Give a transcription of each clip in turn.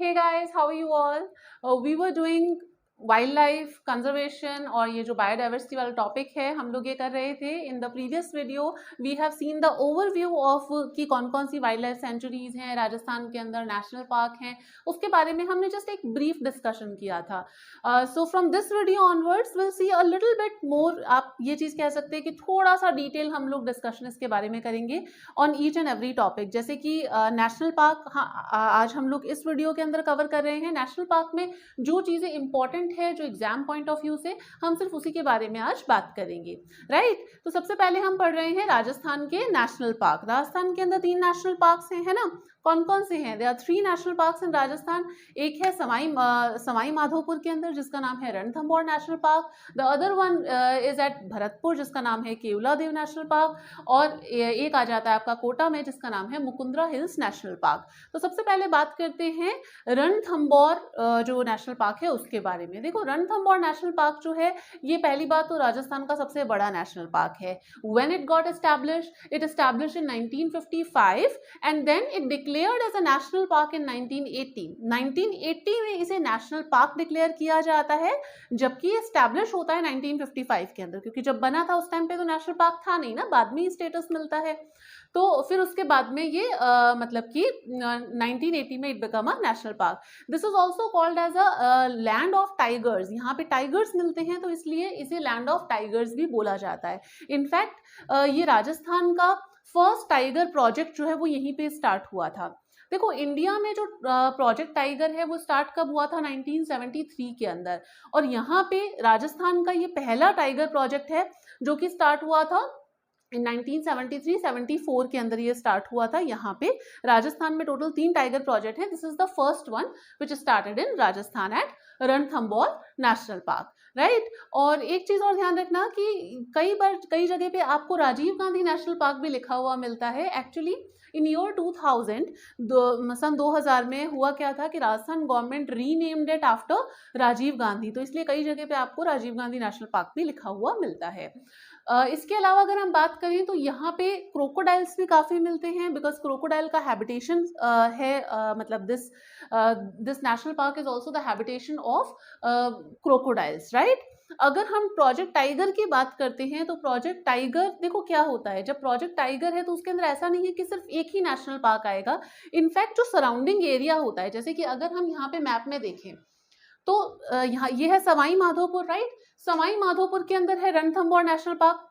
Hey guys, how are you all? We were doing wild life conservation और ये जो biodiversity वाला topic है हम लोग ये कर रहे थे in the previous video. We have seen the overview of कि कौन कौन सी वाइल्ड लाइफ सेंचुरीज हैं राजस्थान के अंदर, नेशनल पार्क हैं, उसके बारे में हमने जस्ट एक ब्रीफ डिस्कशन किया था। So from this video onwards will see a little bit more, आप ये चीज़ कह सकते हैं कि थोड़ा सा डिटेल हम लोग डिस्कशन इसके बारे में करेंगे on each and every topic. जैसे कि नेशनल पार्क, हाँ, आज हम लोग इस वीडियो के अंदर कवर कर रहे हैं नेशनल पार्क में जो चीज़ें इंपॉर्टेंट है, जो एग्जाम पॉइंट ऑफ व्यू से हम सिर्फ उसी के बारे में आज बात करेंगे, राइट। तो सबसे पहले हम पढ़ रहे हैं राजस्थान के नेशनल पार्क। राजस्थान के अंदर 3 नेशनल पार्क्स हैं, है ना। कौन कौन से हैं? There are 3 national parks in Rajasthan. एक है सवाई माधोपुर के अंदर जिसका नाम है Ranthambore national park. The other one is at Bharatpur जिसका नाम है केवलादेव नेशनल पार्क, और एक आ जाता है आपका कोटा में जिसका नाम है मुकुंदरा हिल्स नेशनल पार्क। तो सबसे पहले बात करते हैं रणथंभौर जो नेशनल पार्क है उसके बारे में। देखो, रणथंभौर नेशनल पार्क जो है, ये पहली बात तो राजस्थान का सबसे बड़ा नेशनल पार्क है। When it got established, it established in 1955 and then it declared as a national park in 1980। 1980 में इसे नेशनल पार्क डिक्लेयर किया जाता है, जबकि एस्टैब्लिश होता है 1955 के अंदर, क्योंकि जब बना था उस टाइम पे तो नेशनल पार्क था नहीं ना, बाद में ही स्टेटस मिलता है। तो फिर उसके बाद में ये मतलब कि 1980 में it become a national park. This is also called as a land of tigers. यहाँ पे टाइगर्स मिलते हैं तो इसलिए इसे लैंड ऑफ टाइगर्स भी बोला जाता है। इनफैक्ट ये राजस्थान का फर्स्ट टाइगर प्रोजेक्ट जो है वो यहीं पे स्टार्ट हुआ था। देखो, इंडिया में जो प्रोजेक्ट टाइगर है वो स्टार्ट कब हुआ था? 1973 के अंदर, और यहाँ पे राजस्थान का ये पहला टाइगर प्रोजेक्ट है जो कि स्टार्ट हुआ था इन 1973-74 के अंदर ये स्टार्ट हुआ था। यहाँ पे राजस्थान में टोटल 3 टाइगर प्रोजेक्ट है। This is the first one which started in Rajasthan at Ranthambore national park, right. और एक चीज और ध्यान रखना कि कई बार कई जगह पे आपको राजीव गांधी नेशनल पार्क भी लिखा हुआ मिलता है। एक्चुअली इन ईयर 2000 सन 2000 में हुआ क्या था कि Rajasthan government renamed it after Rajiv Gandhi, तो इसलिए कई जगह पे आपको राजीव गांधी नेशनल पार्क भी लिखा हुआ मिलता है। इसके अलावा अगर हम बात करें तो यहाँ पे क्रोकोडाइल्स भी काफ़ी मिलते हैं, बिकॉज क्रोकोडाइल का हैबिटेशन है, मतलब this national park is also the habitation of crocodiles, right. अगर हम प्रोजेक्ट टाइगर की बात करते हैं तो प्रोजेक्ट टाइगर, देखो क्या होता है, जब प्रोजेक्ट टाइगर है तो उसके अंदर ऐसा नहीं है कि सिर्फ एक ही नेशनल पार्क आएगा। इनफैक्ट जो सराउंडिंग एरिया होता है, जैसे कि अगर हम यहाँ पे मैप में देखें तो यहाँ ये है सवाई माधोपुर, राइट। सवाई माधोपुर के अंदर है रणथंभौर नेशनल पार्क।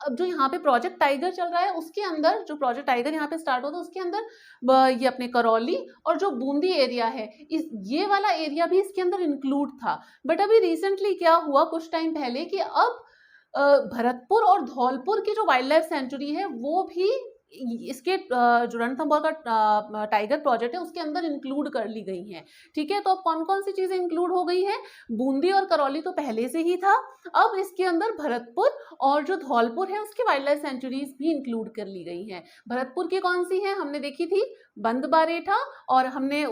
अब जो यहाँ पे प्रोजेक्ट टाइगर चल रहा है उसके अंदर, जो प्रोजेक्ट टाइगर यहाँ पे स्टार्ट होता है उसके अंदर ये अपने करौली और जो बूंदी एरिया है, ये वाला एरिया भी इसके अंदर इंक्लूड था। बट अभी रिसेंटली क्या हुआ कुछ टाइम पहले कि अब भरतपुर और धौलपुर की जो वाइल्ड लाइफ सेंचुरी है वो भी इसके जो रणथंभौर का टाइगर प्रोजेक्ट है उसके अंदर इंक्लूड कर ली गई हैं। ठीक है, तो अब कौन कौन सी चीजें इंक्लूड हो गई हैं? बूंदी और करौली तो पहले से ही था, अब इसके अंदर भरतपुर और जो धौलपुर है उसकी वाइल्ड लाइफ सेंचुरीज भी इंक्लूड कर ली गई हैं। भरतपुर की कौन सी है? हमने देखी थी बंदबारेठा, और हमने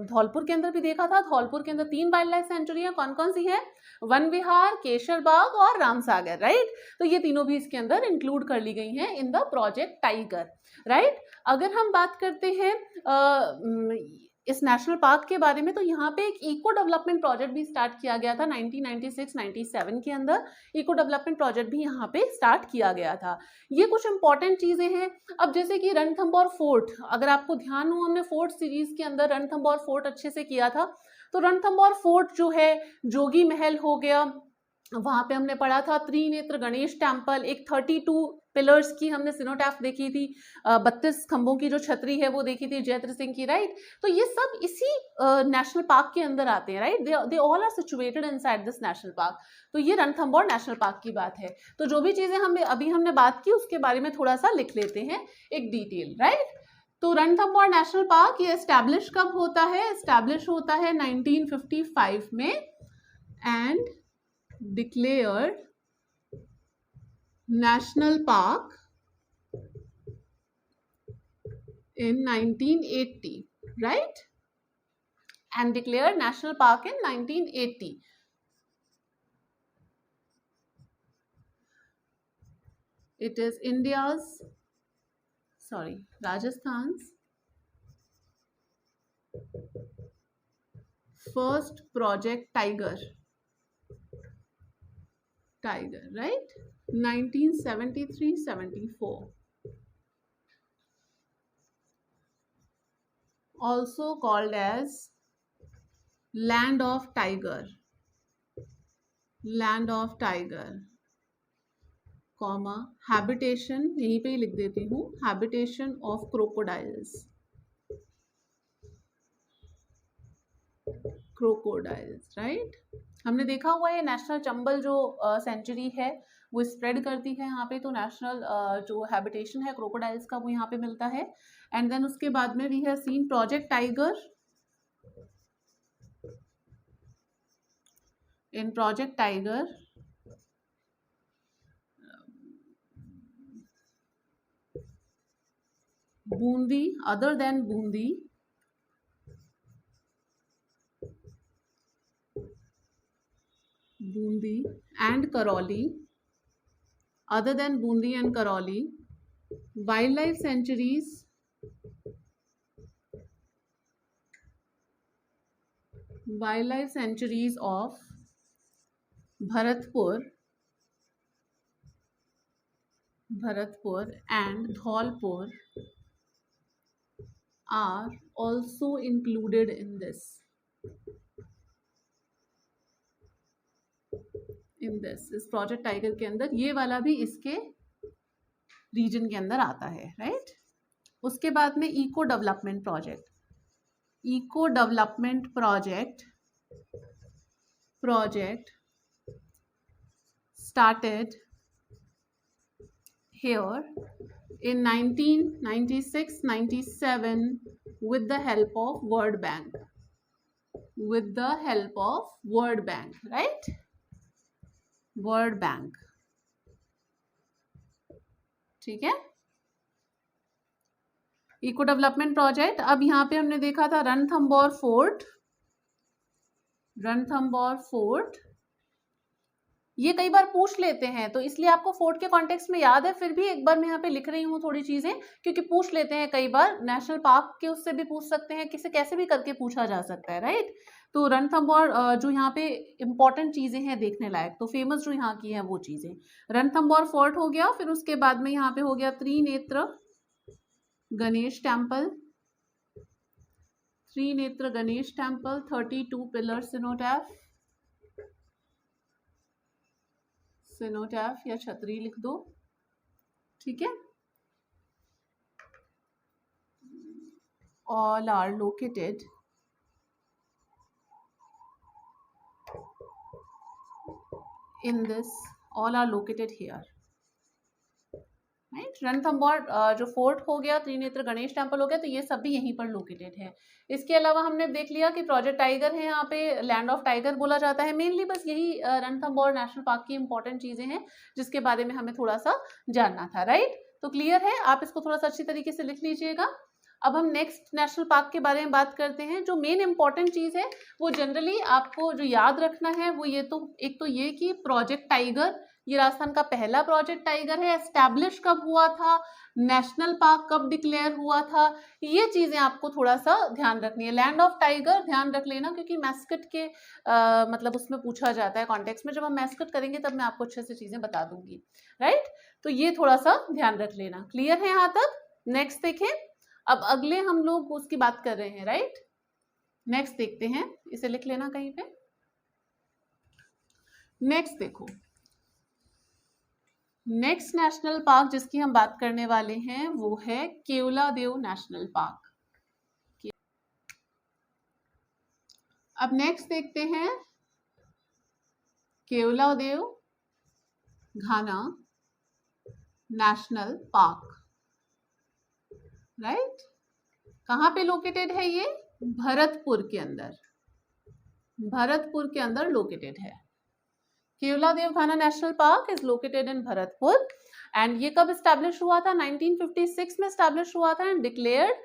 धौलपुर के अंदर भी देखा था। धौलपुर के अंदर 3 वाइल्ड लाइफ सेंचुरी है। कौन कौन सी है? वन विहार, केशर बाग और रामसागर, राइट। तो ये तीनों भी इसके अंदर इंक्लूड कर ली गई हैं in the project tiger, right. अगर हम बात करते हैं इस नेशनल पार्क के बारे में तो यहाँ पे एक इको डेवलपमेंट प्रोजेक्ट भी स्टार्ट किया गया था 1996-97 के अंदर। इको डेवलपमेंट प्रोजेक्ट भी यहाँ पे स्टार्ट किया गया था। ये कुछ इंपॉर्टेंट चीजें हैं। अब जैसे कि रणथंभौर फोर्ट, अगर आपको ध्यान हो, हमने फोर्ट सीरीज के अंदर रणथंभौर फोर्ट अच्छे से किया था। तो रणथंभौर फोर्ट जो है, जोगी महल हो गया, वहां पे हमने पढ़ा था त्रिनेत्र गणेश टेम्पल, एक 32 पिलर्स की हमने सिनोटैफ देखी थी, 32 खंभों की जो छतरी है वो देखी थी जयद्र सिंह की, राइट। तो ये सब इसी नेशनल पार्क के अंदर आते हैं, right. They all are situated inside this national park. तो ये रणथंभौर नेशनल पार्क की बात है। तो जो भी चीजें हमने बात की उसके बारे में थोड़ा सा लिख लेते हैं, एक डिटेल, राइट। तो रणथंभौर नेशनल पार्क ये एस्टैब्लिश कब होता है? एस्टैब्लिश होता है 1955 में and declared national park in 1980, right? And declared national park in 1980. It is Rajasthan's first project tiger, right? 1973-74, also called as land of tiger, comma habitation, यहीं पे ही लिख देती हूँ, हैबिटेशन ऑफ क्रोकोडाइल्स, राइट। हमने देखा हुआ है नेशनल चंबल जो सेंचुरी है वो स्प्रेड करती है यहाँ पे, तो नेशनल जो हैबिटेशन है क्रोकोडाइल्स का वो यहाँ पे मिलता है। एंड देन उसके बाद में we have seen project tiger. In project tiger Bundi, other than Bundi, and Karoli, other than Bundi and Karoli, wildlife sanctuaries of Bharatpur and Dholpur are also included in this, इस प्रोजेक्ट टाइगर के अंदर ये वाला भी इसके रीजन के अंदर आता है, राइट। उसके बाद में eco development project started here in 1996-97 with the help of World Bank, right? World Bank, ठीक है। Eco development project. अब यहाँ पे हमने देखा था रणथंबोर फोर्ट, ये कई बार पूछ लेते हैं तो इसलिए आपको फोर्ट के कॉन्टेक्स्ट में याद है, फिर भी एक बार मैं यहाँ पे लिख रही हूँ थोड़ी चीजें, क्योंकि पूछ लेते हैं कई बार। नेशनल पार्क के उससे भी पूछ सकते हैं, किसे कैसे भी करके पूछा जा सकता है, राइट। तो रणथंबोर जो यहाँ पे इंपॉर्टेंट चीजें हैं देखने लायक, तो फेमस जो यहाँ की है वो चीजें, रणथंबोर फोर्ट हो गया। फिर उसके बाद में यहाँ पे हो गया त्रिनेत्र गणेश टेम्पल, 32 पिलर सिनोटैफ या छतरी लिख दो, ठीक है। all are located here, right. Ranthambore जो फोर्ट हो गया, त्रिनेत्र गणेश टेम्पल हो गया, तो ये सब भी यहीं पर लोकेटेड है। इसके अलावा हमने देख लिया कि प्रोजेक्ट टाइगर है, यहाँ पे लैंड ऑफ टाइगर बोला जाता है। मेनली बस यही रणथंबोर नेशनल पार्क की इंपॉर्टेंट चीजें हैं जिसके बारे में हमें थोड़ा सा जानना था, राइट। तो क्लियर है, आप इसको थोड़ा सा अच्छी तरीके से लिख लीजिएगा। अब हम नेक्स्ट नेशनल पार्क के बारे में बात करते हैं। जो मेन इंपॉर्टेंट चीज है वो जनरली आपको जो याद रखना है वो ये तो एक तो ये कि प्रोजेक्ट टाइगर, ये राजस्थान का पहला प्रोजेक्ट टाइगर है। एस्टैब्लिश कब हुआ था, नेशनल पार्क कब डिक्लेयर हुआ था, ये चीजें आपको थोड़ा सा ध्यान रखनी है। लैंड ऑफ टाइगर ध्यान रख लेना, क्योंकि मैस्कट के मतलब उसमें पूछा जाता है कॉन्टेक्स्ट में। जब हम मैस्कट करेंगे तब मैं आपको अच्छे से चीजें बता दूंगी, राइट। तो ये थोड़ा सा ध्यान रख लेना। क्लियर है यहाँ तक? नेक्स्ट देखें, अब अगले हम लोग उसकी बात कर रहे हैं, राइट। नेक्स्ट देखते हैं, इसे लिख लेना कहीं पे। नेक्स्ट देखो, नेक्स्ट नेशनल पार्क जिसकी हम बात करने वाले हैं वो है केवलादेव नेशनल पार्क। अब नेक्स्ट देखते हैं Keoladeo Ghana national park, right. कहाँ पे लोकेटेड है ये? भरतपुर के अंदर लोकेटेड है। Keoladeo Ghana national park is located in Bharatpur. And ये कब स्टैब्लिश हुआ था? 1956 में स्टैब्लिश हुआ था and declared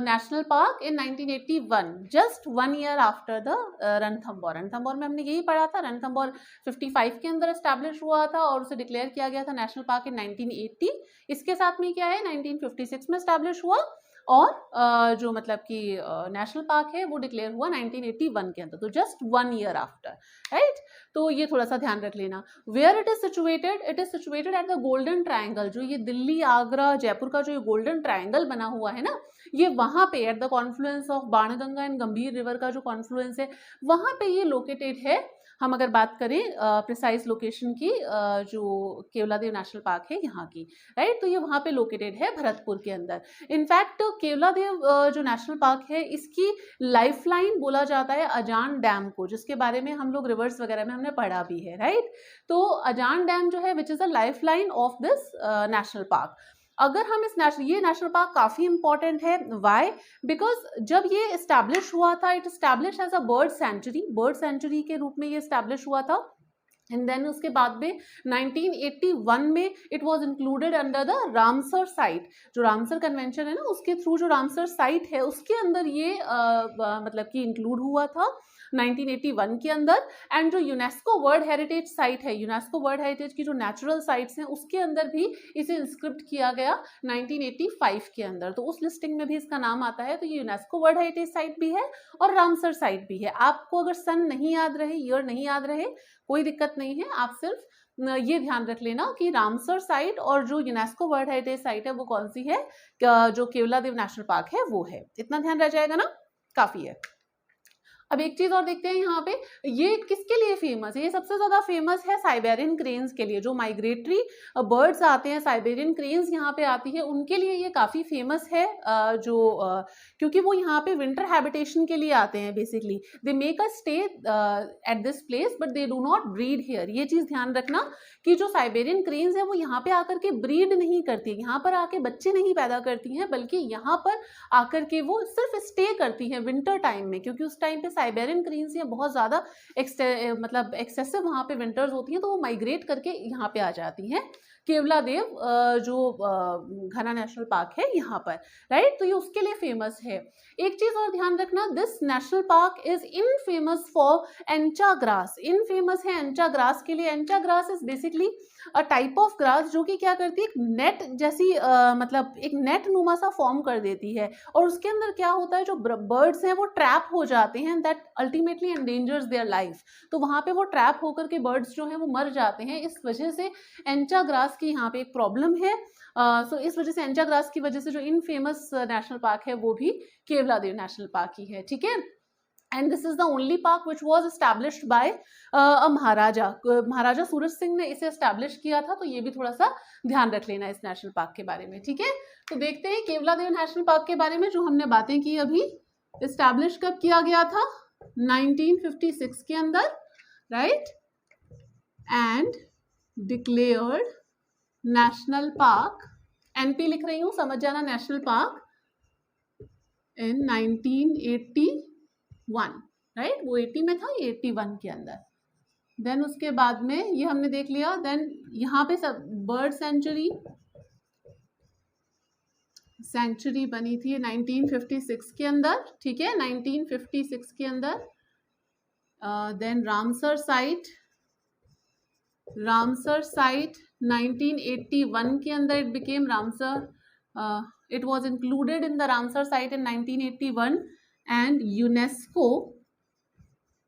national park in 1981, just 1 year after the Ranthambore. Ranthambore में हमने यही पढ़ा था, रणथंबोर 55 के अंदर स्टैब्लिश हुआ था और उसे डिक्लेयर किया गया था नेशनल पार्क इन 1980। इसके साथ में क्या है, 1956 में स्टैब्लिश हुआ और जो मतलब कि नेशनल पार्क है वो डिक्लेयर हुआ 1981 के अंदर, तो जस्ट 1 ईयर आफ्टर, राइट। तो ये थोड़ा सा ध्यान रख लेना। Where it is situated, it is situated at the golden triangle. जो ये दिल्ली, आगरा, जयपुर का जो ये गोल्डन ट्राइंगल बना हुआ है ना, ये वहां पे at the Confluence of Banganga and गंभीर रिवर का जो कॉन्फ्लुएंस है वहां पे ये लोकेटेड है। हम अगर बात करें प्रिसाइज लोकेशन की, जो केवलादेव नेशनल पार्क है यहाँ की, राइट, तो ये वहाँ पे लोकेटेड है भरतपुर के अंदर। इनफैक्ट केवलादेव जो नेशनल पार्क है इसकी लाइफलाइन बोला जाता है अजान डैम को, जिसके बारे में हम लोग रिवर्स वगैरह में हमने पढ़ा भी है, राइट। तो अजान डैम जो है which is a lifeline of this national park. अगर हम ये नेशनल पार्क काफी इंपॉर्टेंट है, वाई, बिकॉज जब ये एस्टैब्लिश हुआ था, it establish as a bird sanctuary के रूप में ये एस्टैब्लिश हुआ था। एंड देन उसके बाद में 1981 में it was included under the Ramsar site. जो रामसर कन्वेंशन है ना, उसके थ्रू जो रामसर साइट है उसके अंदर ये मतलब कि इंक्लूड हुआ था 1981 के अंदर। एंड जो यूनेस्को वर्ल्ड हेरिटेज साइट है, यूनेस्को वर्ल्ड हेरिटेज की जो नेचुरल साइट्स हैं उसके अंदर भी इसे इंस्क्रिप्ट किया गया 1985 के अंदर, तो उस लिस्टिंग में भी इसका नाम आता है। तो ये यूनेस्को वर्ल्ड हेरिटेज साइट भी है और रामसर साइट भी है। आपको अगर सन नहीं याद रहे, ईयर नहीं याद रहे, कोई दिक्कत नहीं है, आप सिर्फ ये ध्यान रख लेना कि रामसर साइट और जो यूनेस्को वर्ल्ड हेरिटेज साइट है वो कौन सी है, जो केवलादेव नेशनल पार्क है वो है। इतना ध्यान रह जाएगा ना, काफी है। अब एक चीज और देखते हैं यहाँ पे, ये किसके लिए फेमस है? ये सबसे ज्यादा फेमस है साइबेरियन क्रेन्स के लिए। जो माइग्रेटरी बर्ड्स आते हैं, साइबेरियन क्रेन्स यहाँ पे आती है, उनके लिए ये काफी फेमस है। क्योंकि वो यहाँ पे विंटर हैबिटेशन के लिए आते हैं। Basically they make a stay at this place but they do not breed here. ये चीज ध्यान रखना कि जो साइबेरियन क्रेन्स है वो यहाँ पे आकर के ब्रीड नहीं करती, यहाँ पर आके बच्चे नहीं पैदा करती हैं, बल्कि यहाँ पर आकर के वो सिर्फ स्टे करती हैं विंटर टाइम में। क्योंकि उस टाइम पे साइबेरियन क्रेन्स ये बहुत ज़्यादा मतलब एक्सेसिव वहाँ पे विंटर्स होती हैं, तो वो माइग्रेट करके यहाँ पे आ जाती हैं केवलादेव जो घना नेशनल पार्क है यहाँ पर, राइट। तो ये उसके लिए फेमस है। एक चीज और ध्यान रखना, this national park is infamous for एंचा ग्रास। इनफेमस है एंचा ग्रास के लिए। एंचा grass is basically a type of grass जो कि क्या करती है, एक नेट जैसी मतलब एक नेट नुमा सा फॉर्म कर देती है, और उसके अंदर क्या होता है, जो बर्ड्स हैं वो ट्रैप हो जाते हैं, that ultimately endangers their life. तो वहां पे वो ट्रैप होकर के बर्ड्स जो हैं वो मर जाते हैं। इस वजह से एंचा ग्रास की यहाँ पे एक प्रॉब्लम है। सो इस वजह से एंचा ग्रास की वजह से जो इनफेमस नेशनल पार्क है वो भी केवलादेव नेशनल पार्क ही है, ठीक है। And this is the only park which was established by Maharaja. Maharaja Suraj Singh ने इसे एस्टैब्लिश किया था, तो ये भी थोड़ा सा ध्यान रख लेना इस नेशनल पार्क के बारे में, ठीक है। तो देखते हैं केवलादेव नेशनल पार्क के बारे में, जो हमने बातें की अभी। एस्टैब्लिश कब किया गया था? 1956 के अंदर, right. And declared national park, NP लिख रही हूं, समझ जाना, नेशनल पार्क इन 1981, राइट। वो 80 में था, ये 81 के अंदर। देन उसके बाद में ये हमने देख लिया। देन यहाँ पे सब बर्ड सेंचुरी बनी थी 1956 के अंदर, ठीक है, 1956 के अंदर। देन रामसर साइट 1981 के अंदर it became Ramsar, it was included in the Ramsar site in 1981। And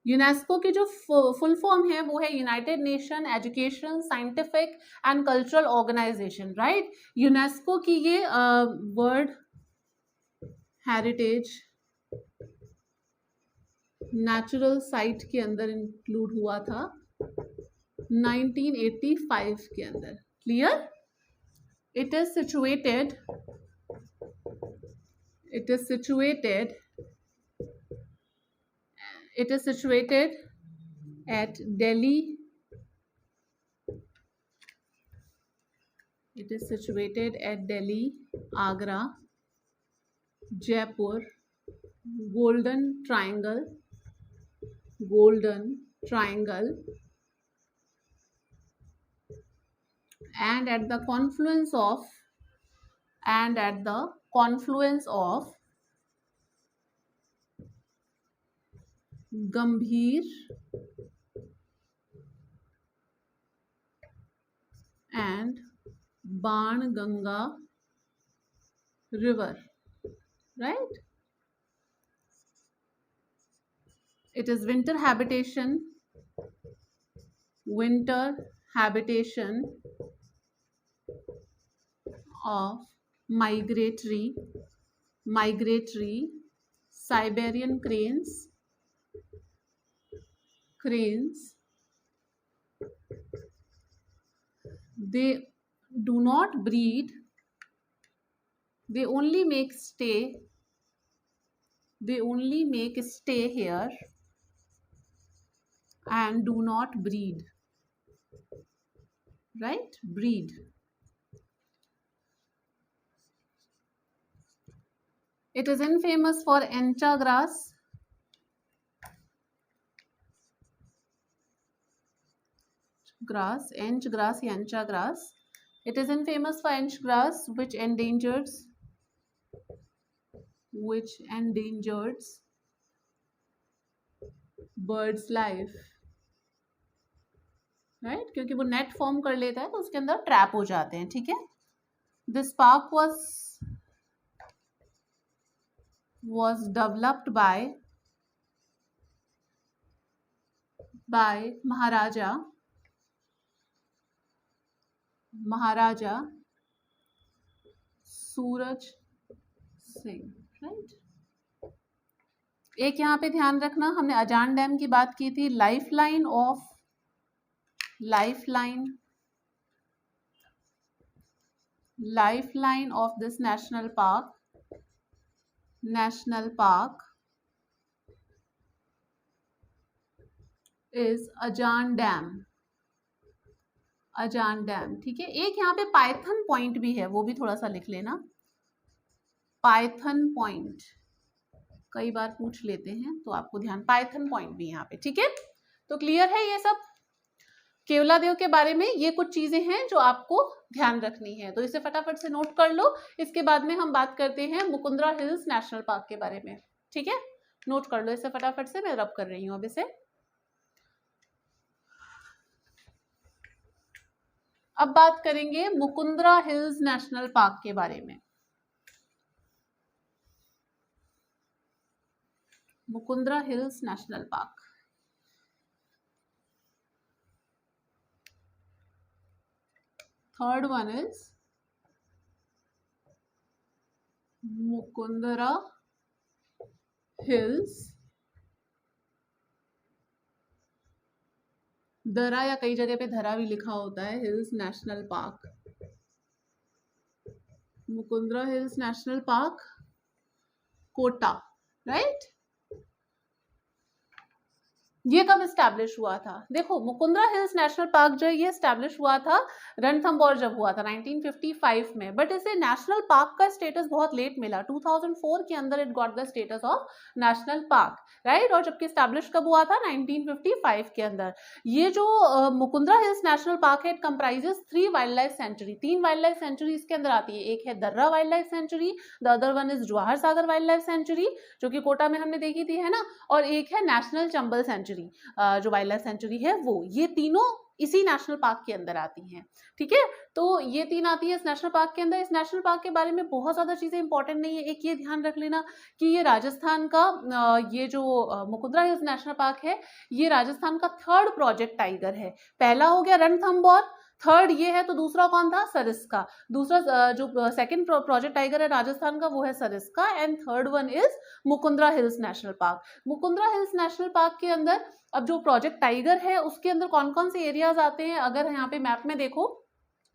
UNESCO की जो फुल फॉर्म है वो है United Nation Education Scientific and Cultural Organisation, right. UNESCO की ये वर्ल्ड हेरिटेज नेचुरल साइट के अंदर इंक्लूड हुआ था 1985 के अंदर, clear. It is situated at Delhi. It is situated at Delhi, Agra, Jaipur, Golden Triangle, and at the confluence of Gambhir and Banganga river, right? It is winter habitation of migratory Siberian cranes. They do not breed, they only make stay here and do not breed, right? Breed. It is infamous for encha grass, ench grass, yancha grass. It is infamous for ench grass, which endangers birds life, right क्योंकि वो net form कर लेता है तो उसके अंदर trap हो जाते हैं, ठीक है. This park was developed by Maharaja Suraj Singh, right. एक यहाँ पे ध्यान रखना, हमने अजान डैम की बात की थी. Lifeline of this national park is अजान डैम, ठीक है. एक यहाँ पे पाइथन पॉइंट भी है, वो भी थोड़ा सा लिख लेना. पाइथन पॉइंट कई बार पूछ लेते हैं तो आपको ध्यान, पाइथन पॉइंट भी यहाँ पे, ठीक है. तो क्लियर है ये सब. केवलादेव के बारे में ये कुछ चीजें हैं जो आपको ध्यान रखनी है, तो इसे फटाफट से नोट कर लो. इसके बाद में हम बात करते हैं मुकुंदरा हिल्स नेशनल पार्क के बारे में, ठीक है. नोट कर लो इसे फटाफट से, मैं रब कर रही हूँ अब इसे. अब बात करेंगे मुकुंदरा हिल्स नेशनल पार्क के बारे में. Mukundra hills national park, third one is Mukundra hills, दरा या कई जगह पे धरा भी लिखा होता है, hills national park. Mukundra hills national park Kota, right. ये कब स्टैब्लिश हुआ था? देखो मुकुंदरा हिल्स नेशनल पार्क जो है ये स्टैब्लिश हुआ था रणथंबोर जब हुआ था 1955 में, बट इसे नेशनल पार्क का स्टेटस बहुत लेट मिला. 2004 के अंदर it got the status of national park, right. और जबकि स्टैब्लिश कब हुआ था? 1955 के अंदर. ये जो मुकुंदरा हिल्स नेशनल पार्क है, it comprises 3 wild life sanctuary. 3 wild life sanctuary इसके अंदर आती है. एक है दर्रा wild life sanctuary, the other one is Jawahar Sagar wild life sanctuary जो कि कोटा में हमने देखी थी, है ना. और एक है नेशनल चंबल सेंचुरी जो वाइल्ड लाइफ सेंचुरी है वो. ये तीनों इसी नेशनल पार्क के अंदर आती हैं, ठीक है. तो ये 3 आती है इस नेशनल पार्क के अंदर. इस नेशनल पार्क के बारे में बहुत ज्यादा चीजें इंपॉर्टेंट नहीं है. एक ये ध्यान रख लेना कि ये राजस्थान का ये जो मुकुंदरा हिल्स नेशनल पार्क है, ये राजस्थान का 3rd प्रोजेक्ट टाइगर है. पहला हो गया रणथंबोर, 3rd ये है, तो दूसरा कौन था? सरिस्का. दूसरा जो 2nd प्रोजेक्ट टाइगर है राजस्थान का वो है Sariska, and 3rd one is Mukundra hills national park. Mukundra hills national park के अंदर अब जो प्रोजेक्ट टाइगर है उसके अंदर कौन कौन से एरियाज आते हैं, अगर यहाँ पे मैप में देखो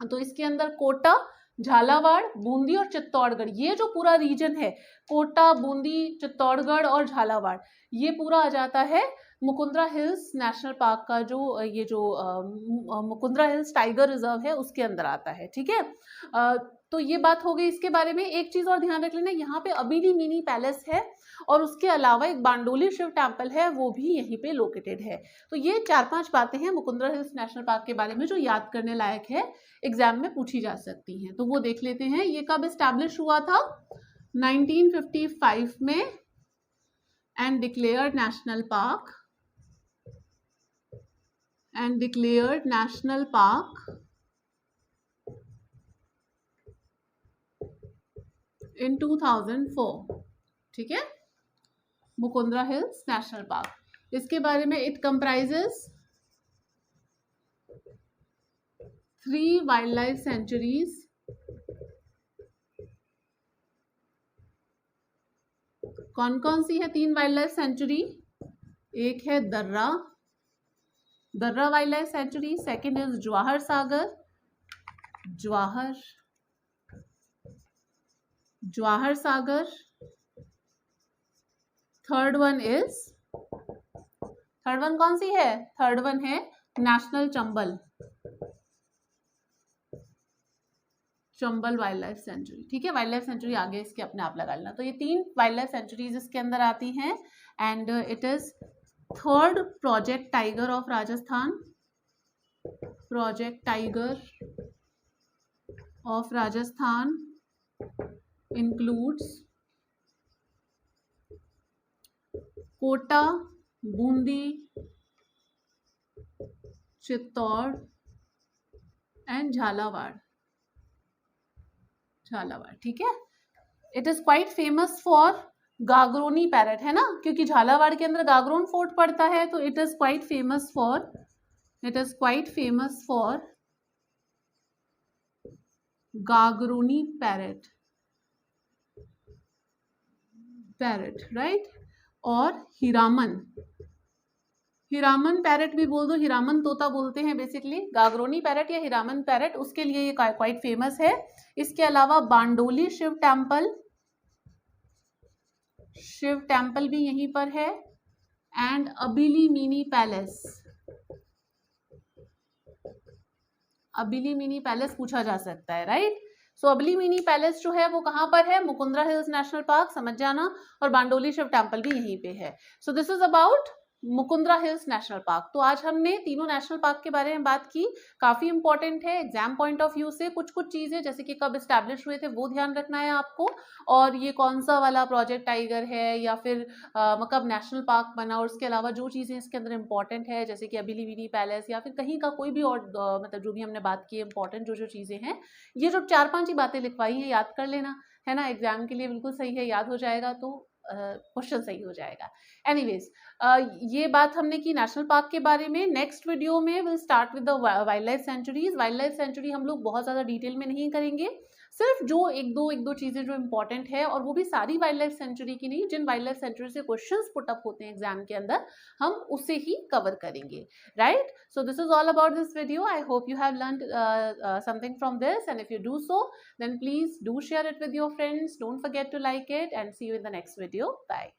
तो इसके अंदर कोटा, झालावाड़, बूंदी और चित्तौड़गढ़, ये जो पूरा रीजन है कोटा, बूंदी, चित्तौड़गढ़ और झालावाड़, ये पूरा आ जाता है मुकुंदरा हिल्स नेशनल पार्क का जो ये जो मुकुंदरा हिल्स टाइगर रिजर्व है उसके अंदर आता है, ठीक है. तो ये बात हो गई इसके बारे में. एक चीज और ध्यान रख लेना, यहाँ पे अबिनी मिनी पैलेस है और उसके अलावा एक बांडोली शिव टेम्पल है, वो भी यहीं पे लोकेटेड है. तो ये 4-5 बातें हैं मुकुंदरा हिल्स नेशनल पार्क के बारे में जो याद करने लायक है, एग्जाम में पूछी जा सकती हैं. तो वो देख लेते हैं. ये कब एस्टैब्लिश हुआ था? 1955 में, and declared national park in 2004. ठीक है, मुकुंदरा हिल्स नेशनल पार्क। इसके बारे में it comprises 3 wild life sanctuaries, कौन कौन सी है 3 वाइल्ड लाइफ सेंचुरी? एक है दर्रा wild life sanctuary, second is Jawahar Sagar, Jawahar Sagar, third one कौन सी है? थर्ड वन है national Chambal wild life sanctuary. ठीक है, वाइल्ड लाइफ सेंचुरी आगे इसके अपने आप लगा लेना। तो ये 3 वाइल्ड लाइफ सेंचुरीज इसके अंदर आती हैं and it is third project tiger of Rajasthan, project tiger of Rajasthan includes Kota, Bundi, Chittor and Jhalawar. ठीक है, it is quite famous for Gagroni parrot, है ना, क्योंकि झालावाड़ के अंदर गागरोन फोर्ट पड़ता है, तो it is quite famous for Gagroni parrot, right. और हीरामन पैरेट भी बोल दो, हीरामन तोता बोलते हैं बेसिकली, गागरोनी पैरेट या हीरामन पैरेट, उसके लिए ये क्वाइट फेमस है। इसके अलावा बांडोली शिव टेम्पल भी यहीं पर है एंड अबिली मिनी पैलेस पूछा जा सकता है, राइट। सो अबिली मिनी पैलेस जो है वो कहाँ पर है? मुकुंदरा हिल्स नेशनल पार्क, समझ जाना, और बांडोली शिव टेम्पल भी यहीं पे है। So this is about Mukundra hills national park. तो आज हमने तीनों नेशनल पार्क के बारे में बात की, काफी इंपॉर्टेंट है एग्जाम पॉइंट ऑफ व्यू से। कुछ चीजें जैसे कि कब एस्टैब्लिश हुए थे वो ध्यान रखना है आपको, और ये कौन सा वाला प्रोजेक्ट टाइगर है या फिर कब नेशनल पार्क बना, और उसके अलावा जो चीजें इसके अंदर इंपॉर्टेंट है जैसे कि अबिली मिनी पैलेस या फिर कहीं का कोई भी और मतलब जो भी हमने बात की इंपॉर्टेंट जो चीजें हैं, ये जो 4-5 ही बातें लिखवाई है याद कर लेना, है ना, एग्जाम के लिए बिल्कुल सही है, याद हो जाएगा तो क्वेश्चन सही हो जाएगा। एनीवेज, ये बात हमने की नेशनल पार्क के बारे में। नेक्स्ट वीडियो में will start with the wild life sanctuaries. Wild life sanctuary हम लोग बहुत ज़्यादा डिटेल में नहीं करेंगे, सिर्फ जो एक दो चीज़ें जो इंपॉर्टेंट है, और वो भी सारी वाइल्ड लाइफ सेंचुरी की नहीं, जिन वाइल्ड लाइफ सेंचुरी से क्वेश्चंस पुट अप होते हैं एग्जाम के अंदर, हम उसे ही कवर करेंगे, right. So this is all about this video. I hope you have learned something from this, and if you do so then please do share it with your friends. Don't forget to like it, and see you in the next video. Bye.